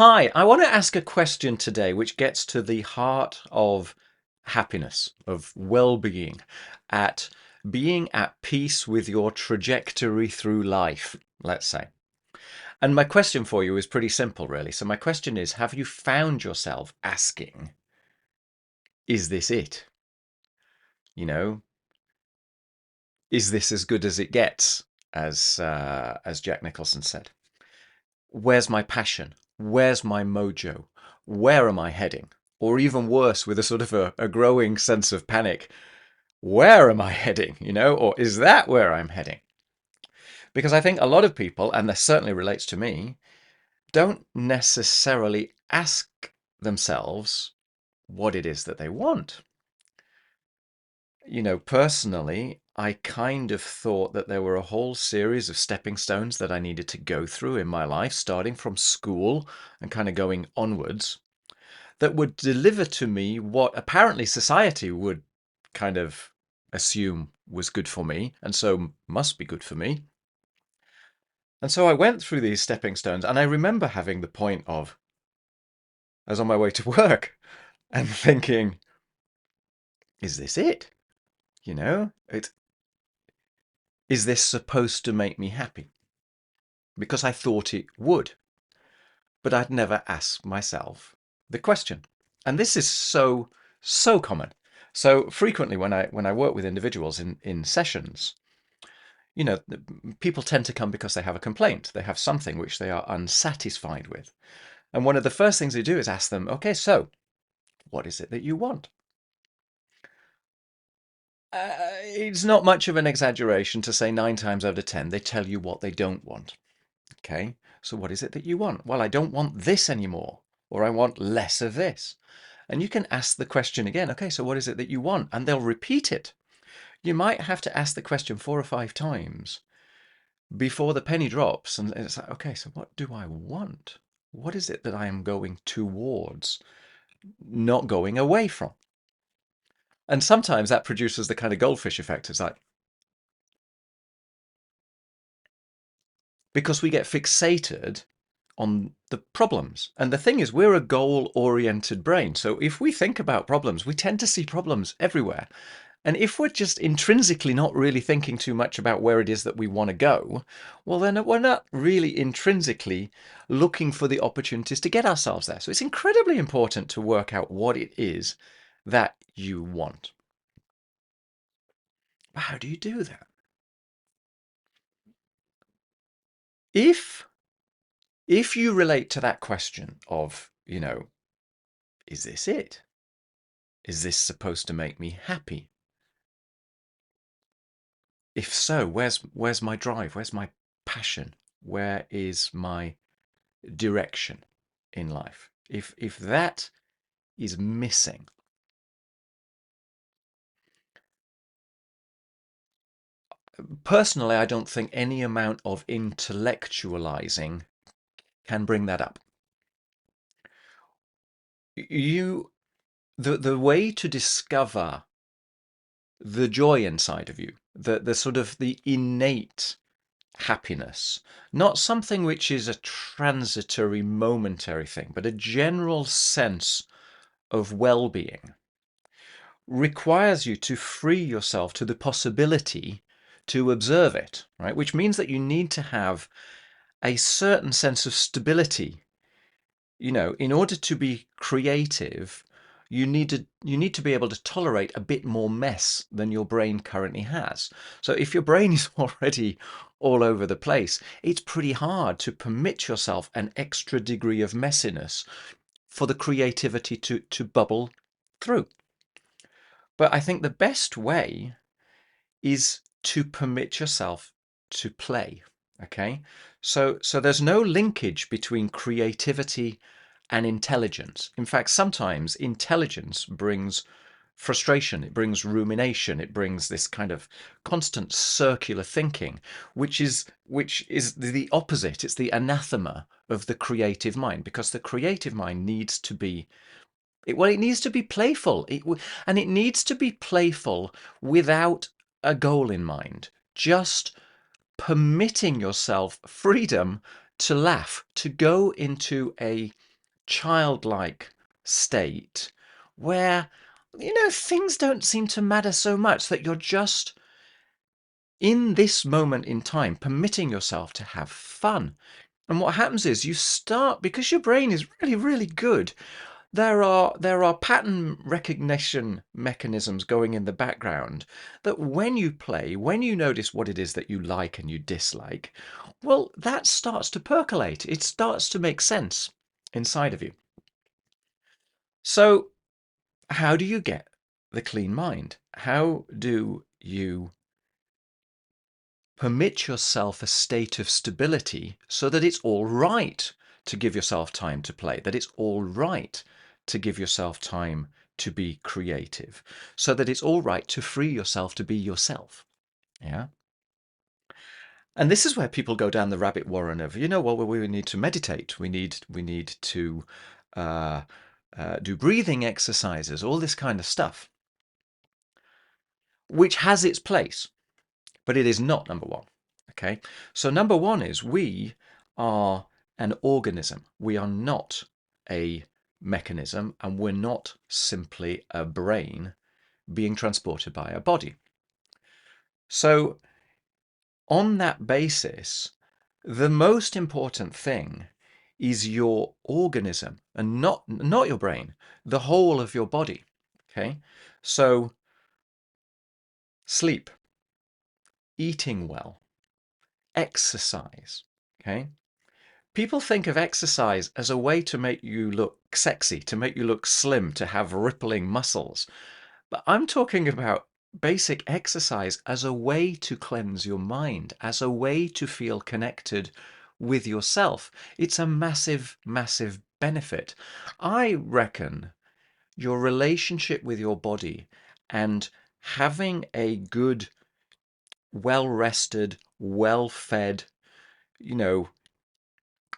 Hi, I want to ask a question today which gets to the heart of happiness, of well-being, at being at peace with your trajectory through life, let's say. And my question for you is pretty simple, really. So my question is, have you found yourself asking, is this it? You know, is this as good as it gets, as Jack Nicholson said? Where's my passion? Where's my mojo? Where am I heading? Or even worse, with a sort of a growing sense of panic, where am I heading? Or is that where I'm heading? Because I think a lot of people, and this certainly relates to me, don't necessarily ask themselves what it is that they want. Personally, I kind of thought that there were a whole series of stepping stones that I needed to go through in my life, starting from school and kind of going onwards, that would deliver to me what apparently society would kind of assume was good for me, and so must be good for me. And so I went through these stepping stones, and I remember having the point of, I was on my way to work and thinking, is this it? It is this supposed to make me happy? Because I thought it would, but I'd never asked myself the question. And this is so common. So frequently when I work with individuals in sessions, you know, people tend to come because they have a complaint. They have something which they are unsatisfied with. And one of the first things they do is ask them, okay, so what is it that you want? It's not much of an exaggeration to say 9 times out of 10, they tell you what they don't want. Okay, so what is it that you want? Well, I don't want this anymore, or I want less of this. And you can ask the question again, okay, so what is it that you want? And they'll repeat it. You might have to ask the question 4 or 5 times before the penny drops. And it's like, okay, so what do I want? What is it that I am going towards, not going away from? And sometimes that produces the kind of goldfish effect. It's like, because we get fixated on the problems. And the thing is, we're a goal-oriented brain. So if we think about problems, we tend to see problems everywhere. And if we're just intrinsically not really thinking too much about where it is that we want to go, well, then we're not really intrinsically looking for the opportunities to get ourselves there. So it's incredibly important to work out what it is that you want. But how do you do that? If if you relate to that question of, is this it? Is this supposed to make me happy? If so, where's my drive? Where's my passion? Where is my direction in life? If that is missing, personally, I don't think any amount of intellectualizing can bring that up. You the way to discover the joy inside of you, the sort of the innate happiness, not something which is a transitory, momentary thing, but a general sense of well-being, requires you to free yourself to the possibility to observe it, right? Which means that you need to have a certain sense of stability. In order to be creative, you need to be able to tolerate a bit more mess than your brain currently has. So if your brain is already all over the place, it's pretty hard to permit yourself an extra degree of messiness for the creativity to bubble through. But I think the best way is to permit yourself to play. Okay? So there's no linkage between creativity and intelligence. In fact, sometimes intelligence brings frustration, it brings rumination, it brings this kind of constant circular thinking, which is the opposite. It's the anathema of the creative mind, because the creative mind needs to be it needs to be playful. And it needs to be playful without a goal in mind. Just permitting yourself freedom to laugh, to go into a childlike state where, things don't seem to matter so much, that you're just in this moment in time permitting yourself to have fun. And what happens is you start, because your brain is really, really good, there are pattern recognition mechanisms going in the background, that when you play, when you notice what it is that you like and you dislike, well, that starts to percolate. It starts to make sense inside of you. So how do you get the clean mind? How do you permit yourself a state of stability so that it's all right to give yourself time to play, that it's all right to give yourself time to be creative, so that it's all right to free yourself to be yourself? Yeah. And this is where people go down the rabbit warren of, well, we need to meditate, we need to uh, do breathing exercises, all this kind of stuff, which has its place, but it is not number one. Okay, so number one is we are an organism. We are not a mechanism, and we're not simply a brain being transported by a body. So on that basis, the most important thing is your organism, and not your brain, the whole of your body. Okay, so sleep, eating well, exercise. Okay, people think of exercise as a way to make you look sexy, to make you look slim, to have rippling muscles. But I'm talking about basic exercise as a way to cleanse your mind, as a way to feel connected with yourself. It's a massive, massive benefit. I reckon your relationship with your body and having a good, well rested, well fed, you know,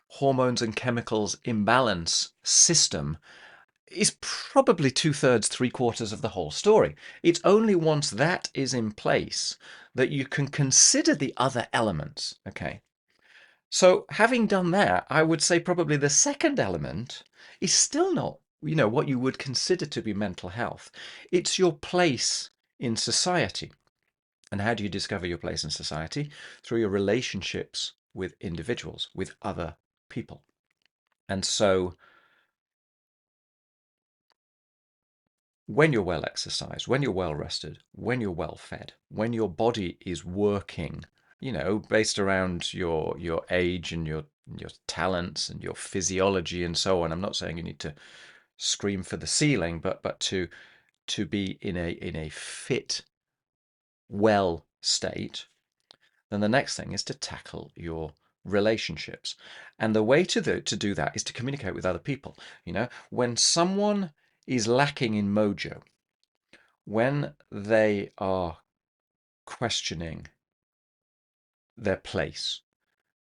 hormones and chemicals imbalance system is probably two-thirds, three-quarters of the whole story. It's only once that is in place that you can consider the other elements. Okay. So having done that, I would say probably the second element is still not, what you would consider to be mental health. It's your place in society. And how do you discover your place in society? Through your relationships with individuals, with other people. And so when you're well exercised, when you're well rested, when you're well fed, when your body is working, based around your age and your talents and your physiology and so on. I'm not saying you need to scream for the ceiling, but to be in a fit, well state, then the next thing is to tackle your relationships. And the way to do that is to communicate with other people. When someone is lacking in mojo, when they are questioning their place,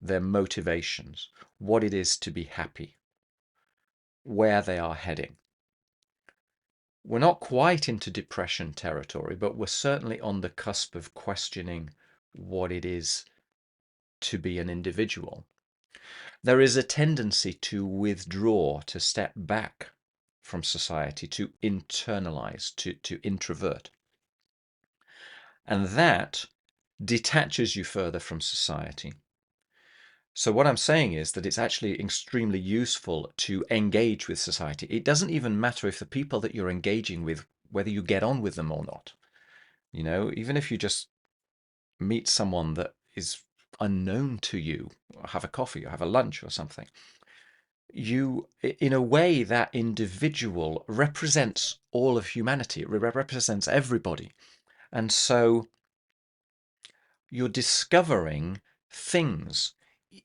their motivations, what it is to be happy, where they are heading. We're not quite into depression territory, but we're certainly on the cusp of questioning what it is to be an individual. There is a tendency to withdraw, to step back from society, to internalize, to introvert. And that detaches you further from society. So what I'm saying is that it's actually extremely useful to engage with society. It doesn't even matter if the people that you're engaging with, whether you get on with them or not. Even if you just meet someone that is unknown to you, or have a coffee or have a lunch or something, in a way, that individual represents all of humanity. It represents everybody. And so you're discovering things.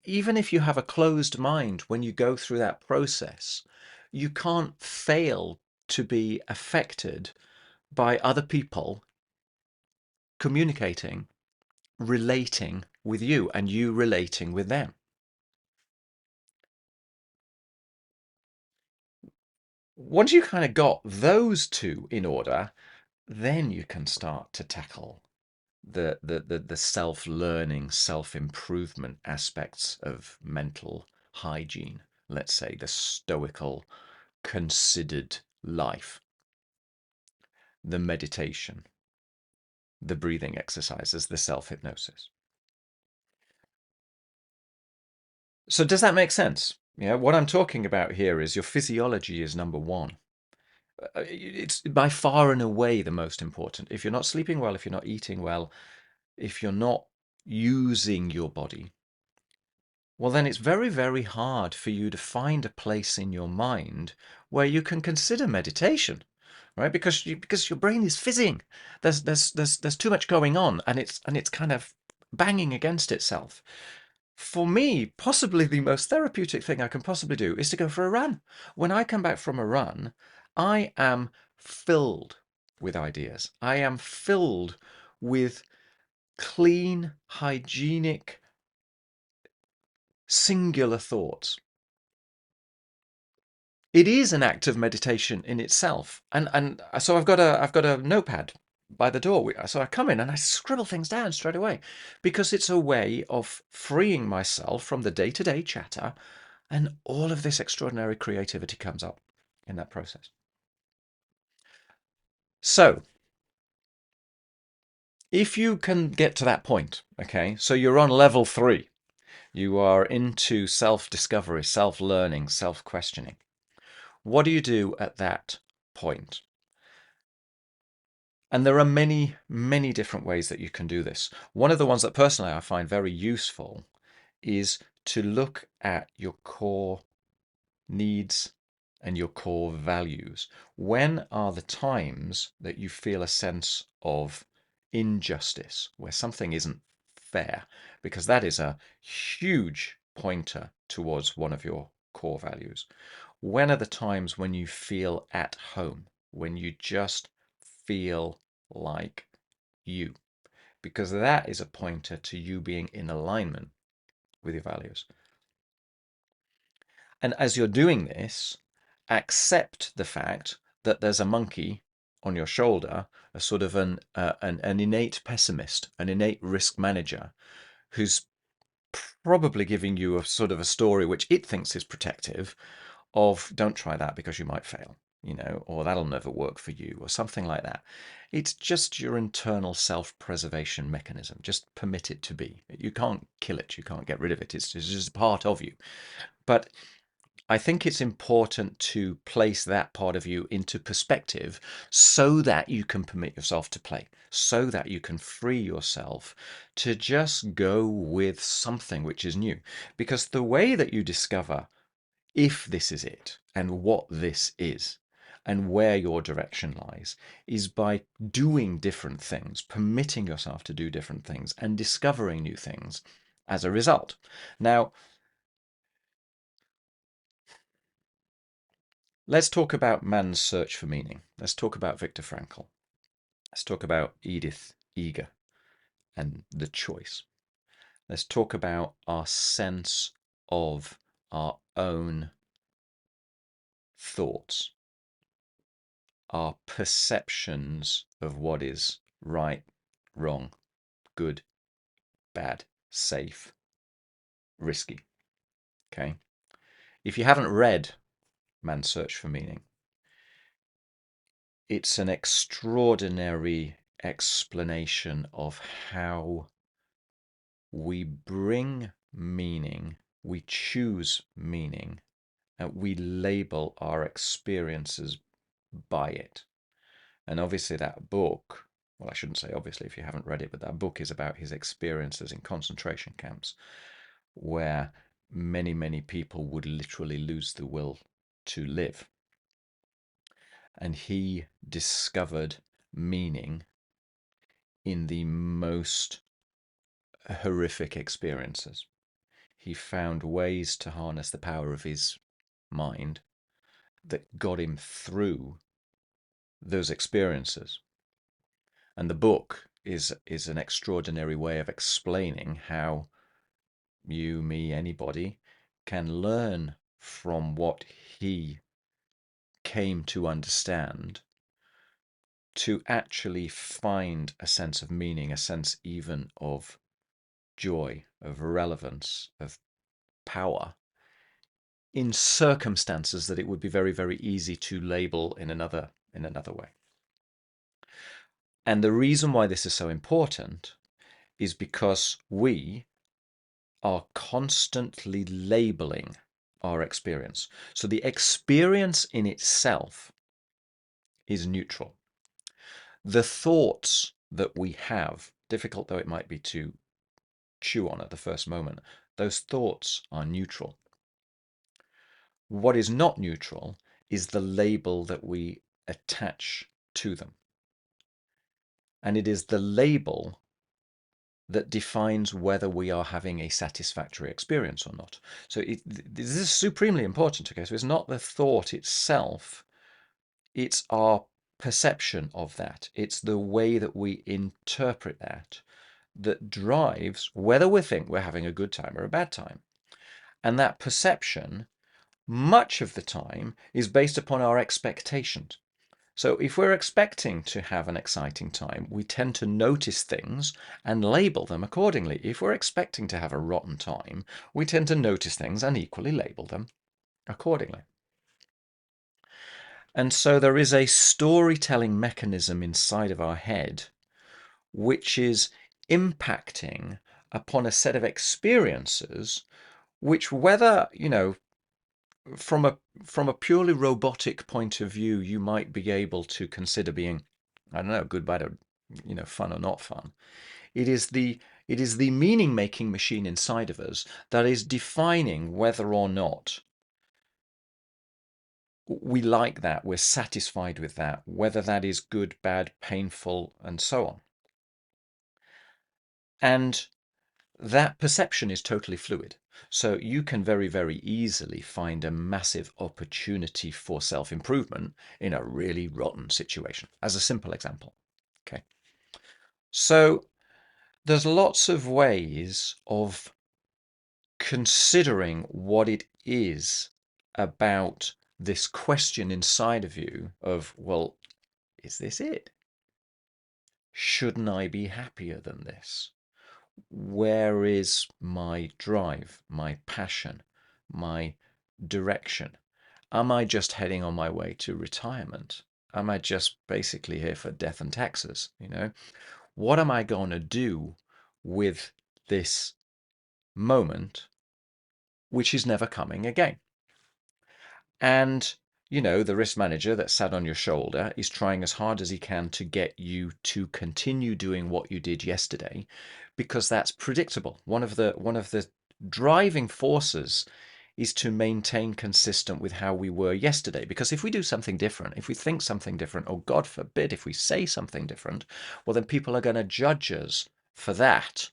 Even if you have a closed mind when you go through that process, you can't fail to be affected by other people communicating, relating with you, and you relating with them. Once you kind of got those two in order, then you can start to tackle the self-learning, self-improvement aspects of mental hygiene let's say, the stoical, considered life, the meditation, the breathing exercises, the self-hypnosis. So does that make sense? Yeah, what I'm talking about here is your physiology is number one. It's by far and away the most important. If you're not sleeping well, if you're not eating well, if you're not using your body, well, then it's very, very hard for you to find a place in your mind where you can consider meditation, right? Because your brain is fizzing. There's too much going on, and it's kind of banging against itself. For me, possibly the most therapeutic thing I can possibly do is to go for a run. When I come back from a run, I am filled with ideas. I am filled with clean, hygienic, singular thoughts. It is an act of meditation in itself. And so I've got a notepad by the door. So I come in and I scribble things down straight away because it's a way of freeing myself from the day-to-day chatter, and all of this extraordinary creativity comes up in that process. So if you can get to that point, okay, so you're on level 3, you are into self-discovery, self-learning, self-questioning. What do you do at that point? And there are many, many different ways that you can do this. One of the ones that personally I find very useful is to look at your core needs and your core values. When are the times that you feel a sense of injustice, where something isn't fair? Because that is a huge pointer towards one of your core values. When are the times when you feel at home, when you just feel like you? Because that is a pointer to you being in alignment with your values. And as you're doing this, accept the fact that there's a monkey on your shoulder, a sort of an innate pessimist, an innate risk manager, who's probably giving you a sort of a story which it thinks is protective of don't try that because you might fail, or that'll never work for you, or something like that. It's just your internal self-preservation mechanism. Just permit it to be. You can't kill it. You can't get rid of it. It's just part of you. But I think it's important to place that part of you into perspective so that you can permit yourself to play, so that you can free yourself to just go with something which is new. Because the way that you discover if this is it and what this is and where your direction lies is by doing different things, permitting yourself to do different things and discovering new things as a result. Now, let's talk about man's search for meaning. Let's talk about Viktor Frankl. Let's talk about Edith Eger and the choice. Let's talk about our sense of our own thoughts, our perceptions of what is right, wrong, good, bad, safe, risky. Okay? If you haven't read Man's Search for Meaning, it's an extraordinary explanation of how we bring meaning, we choose meaning, and we label our experiences by it. And obviously that book, well, I shouldn't say obviously if you haven't read it, but that book is about his experiences in concentration camps where many, many people would literally lose the will to live. And he discovered meaning in the most horrific experiences. He found ways to harness the power of his mind that got him through those experiences. And the book is an extraordinary way of explaining how you, me, anybody can learn from what he came to understand to actually find a sense of meaning, a sense even of joy, of relevance, of power in circumstances that it would be very, very easy to label in another way. And the reason why this is so important is because we are constantly labeling our experience. So the experience in itself is neutral. The thoughts that we have, difficult though it might be to chew on at the first moment, those thoughts are neutral. What is not neutral is the label that we attach to them. And it is the label that defines whether we are having a satisfactory experience or not. So this is supremely important, okay? So it's not the thought itself, it's our perception of that. It's the way that we interpret that that drives whether we think we're having a good time or a bad time. And that perception, much of the time, is based upon our expectations. So if we're expecting to have an exciting time, we tend to notice things and label them accordingly. If we're expecting to have a rotten time, we tend to notice things and equally label them accordingly. And so there is a storytelling mechanism inside of our head which is impacting upon a set of experiences which, whether, from a purely robotic point of view, you might be able to consider being, I don't know, good, bad, or fun or not fun. It is the meaning making machine inside of us that is defining whether or not we like that, we're satisfied with that, whether that is good, bad, painful, and so on. And that perception is totally fluid. So you can very, very easily find a massive opportunity for self-improvement in a really rotten situation, as a simple example. Okay. So there's lots of ways of considering what it is about this question inside of you of, well, is this it? Shouldn't I be happier than this? Where is my drive, my passion, my direction? Am I just heading on my way to retirement? Am I just basically here for death and taxes? What am I going to do with this moment, which is never coming again? And the risk manager that sat on your shoulder is trying as hard as he can to get you to continue doing what you did yesterday, because that's predictable. One of the driving forces is to maintain consistent with how we were yesterday. Because if we do something different, if we think something different, or God forbid, if we say something different, well, then people are going to judge us for that.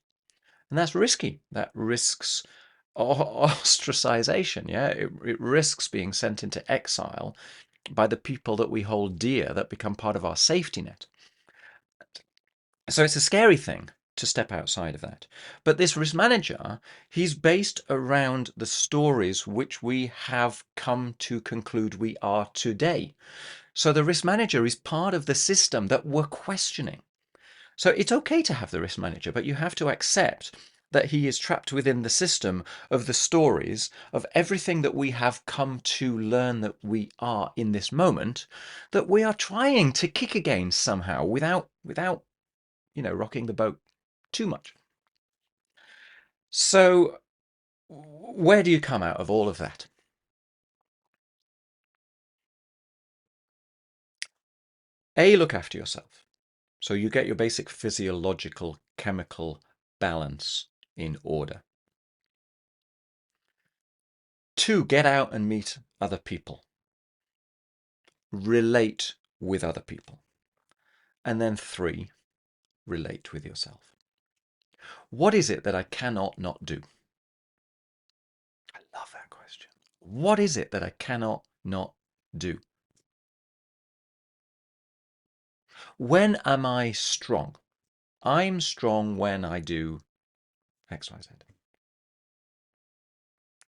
And that's risky. That risks ostracization. Yeah, it risks being sent into exile by the people that we hold dear, that become part of our safety net. So it's a scary thing to step outside of that. But this risk manager, he's based around the stories which we have come to conclude we are today. So the risk manager is part of the system that we're questioning. So it's okay to have the risk manager, but you have to accept that he is trapped within the system of the stories of everything that we have come to learn that we are in this moment, that we are trying to kick against somehow without rocking the boat too much. So where do you come out of all of that? A, look after yourself. So you get your basic physiological, chemical balance in order. 2, get out and meet other people. Relate with other people. And then 3, relate with yourself. What is it that I cannot not do? I love that question. What is it that I cannot not do? When am I strong? I'm strong when I do X, Y, Z.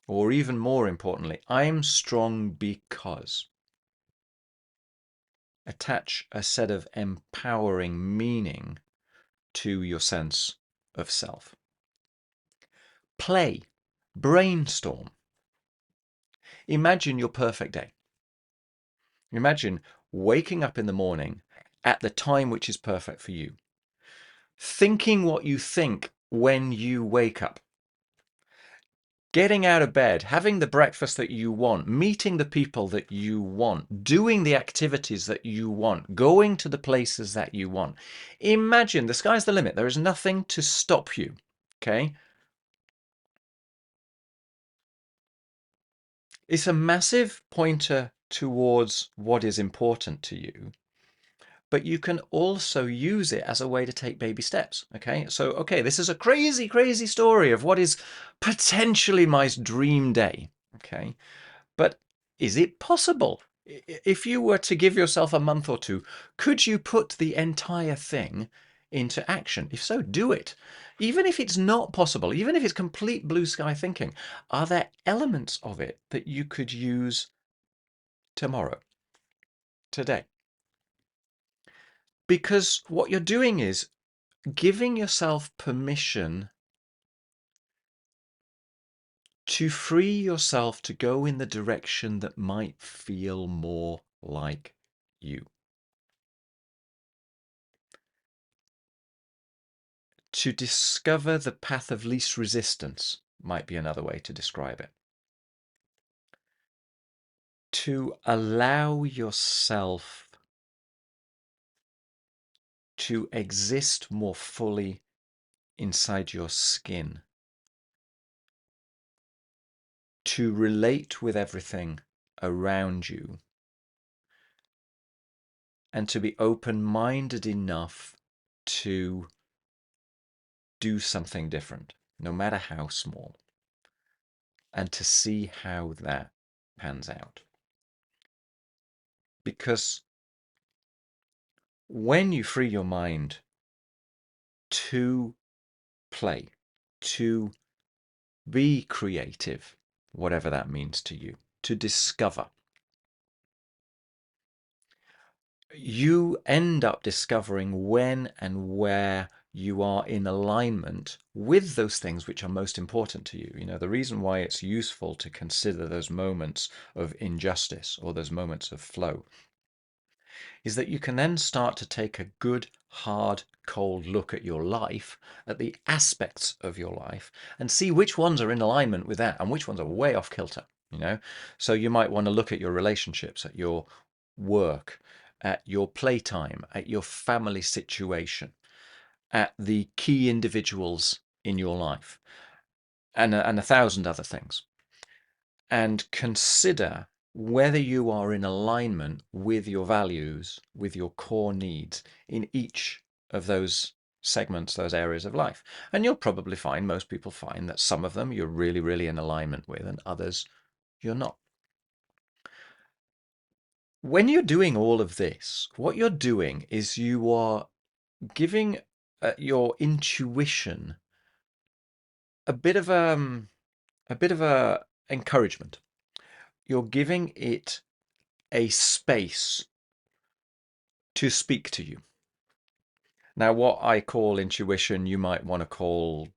Or even more importantly, I'm strong because. Attach a set of empowering meaning to your sense of self. Play, brainstorm. Imagine your perfect day. Imagine waking up in the morning at the time which is perfect for you, thinking what you think when you wake up, getting out of bed, having the breakfast that you want, meeting the people that you want, doing the activities that you want, going to the places that you want. Imagine the sky's the limit. There is nothing to stop you. Okay? It's a massive pointer towards what is important to you, but you can also use it as a way to take baby steps. Okay, so this is a crazy, crazy story of what is potentially my dream day. Okay, but is it possible? If you were to give yourself a month or two, could you put the entire thing into action? If so, do it. Even if it's not possible, even if it's complete blue sky thinking, are there elements of it that you could use tomorrow, today? Because what you're doing is giving yourself permission to free yourself to go in the direction that might feel more like you. To discover the path of least resistance might be another way to describe it. To allow yourself to exist more fully inside your skin. To relate with everything around you. And to be open-minded enough to do something different, no matter how small, and to see how that pans out. Because when you free your mind to play, to be creative, whatever that means to you, to discover, you end up discovering when and where you are in alignment with those things which are most important to you. You know, the reason why it's useful to consider those moments of injustice or those moments of flow is that you can then start to take a good, hard, cold look at your life, at the aspects of your life, and see which ones are in alignment with that and which ones are way off kilter, you know? So you might want to look at your relationships, at your work, at your playtime, at your family situation, at the key individuals in your life, and a thousand other things, and consider whether you are in alignment with your values, with your core needs in each of those segments, those areas of life. And you'll probably find, most people find, that some of them you're really, really in alignment with, and others you're not. When you're doing all of this, what you're doing is you are giving your intuition a bit of a encouragement. You're giving it a space to speak to you. Now, what I call intuition, you might want to call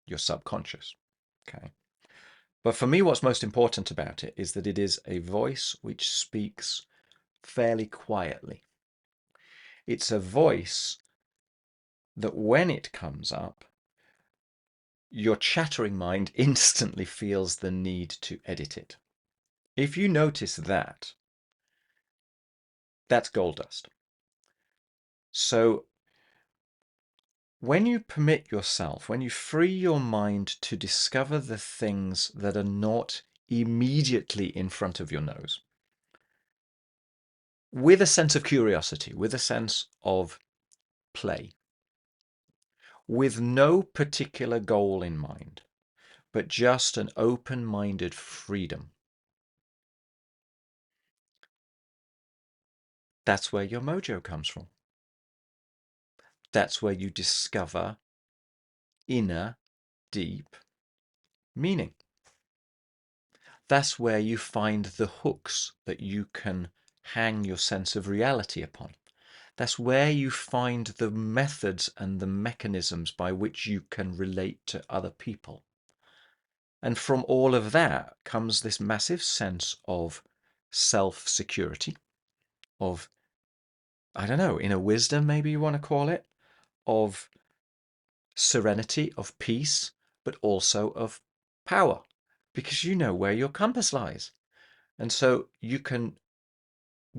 your subconscious. Okay. But for me, what's most important about it is that it is a voice which speaks fairly quietly. It's a voice that when it comes up, your chattering mind instantly feels the need to edit it. If you notice that, that's gold dust. So when you permit yourself, when you free your mind to discover the things that are not immediately in front of your nose, with a sense of curiosity, with a sense of play, with no particular goal in mind, but just an open-minded freedom, that's where your mojo comes from. That's where you discover inner, deep meaning. That's where you find the hooks that you can hang your sense of reality upon. That's where you find the methods and the mechanisms by which you can relate to other people. And from all of that comes this massive sense of self-security, of, I don't know, inner wisdom, maybe you want to call it, of serenity, of peace, but also of power, because you know where your compass lies. And so you can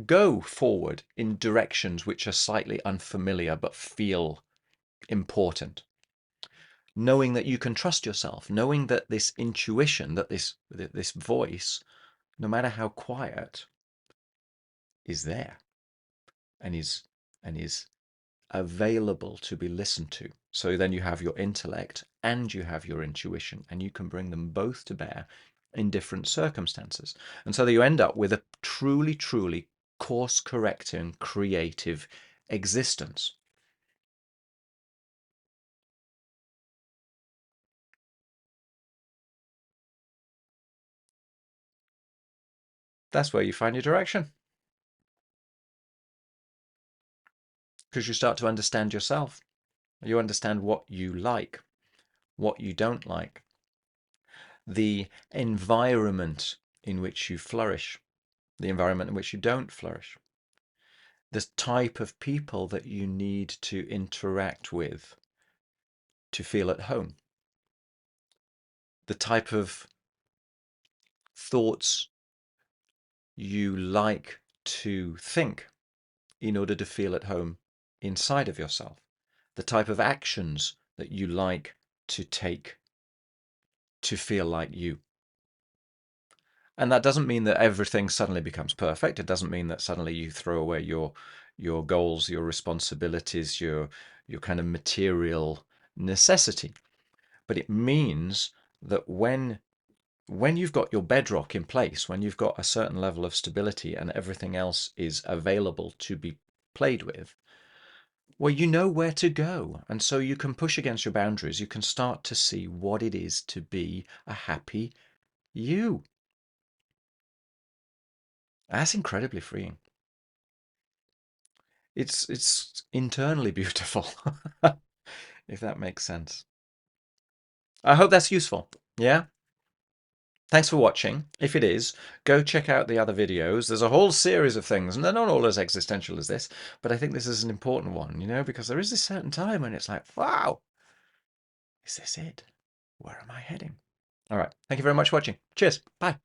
go forward in directions which are slightly unfamiliar but feel important. Knowing that you can trust yourself, knowing that this intuition, that this voice, no matter how quiet, is there and is available to be listened to. So then you have your intellect and you have your intuition, and you can bring them both to bear in different circumstances. And so that you end up with a truly, truly course correcting, creative existence. That's where you find your direction, because you start to understand yourself. You understand what you like, what you don't like, the environment in which you flourish, the environment in which you don't flourish, the type of people that you need to interact with to feel at home, the type of thoughts you like to think in order to feel at home inside of yourself, the type of actions that you like to take to feel like you. And that doesn't mean that everything suddenly becomes perfect. It doesn't mean that suddenly you throw away your goals, your responsibilities, your kind of material necessity. But it means that when you've got your bedrock in place, when you've got a certain level of stability and everything else is available to be played with, well, you know where to go. And so you can push against your boundaries. You can start to see what it is to be a happy you. That's incredibly freeing. It's internally beautiful, if that makes sense. I hope that's useful. Yeah. Thanks for watching. If it is, go check out the other videos. There's a whole series of things, and they're not all as existential as this, but I think this is an important one, because there is this certain time when it's like, wow, is this it? Where am I heading? All right. Thank you very much for watching. Cheers. Bye.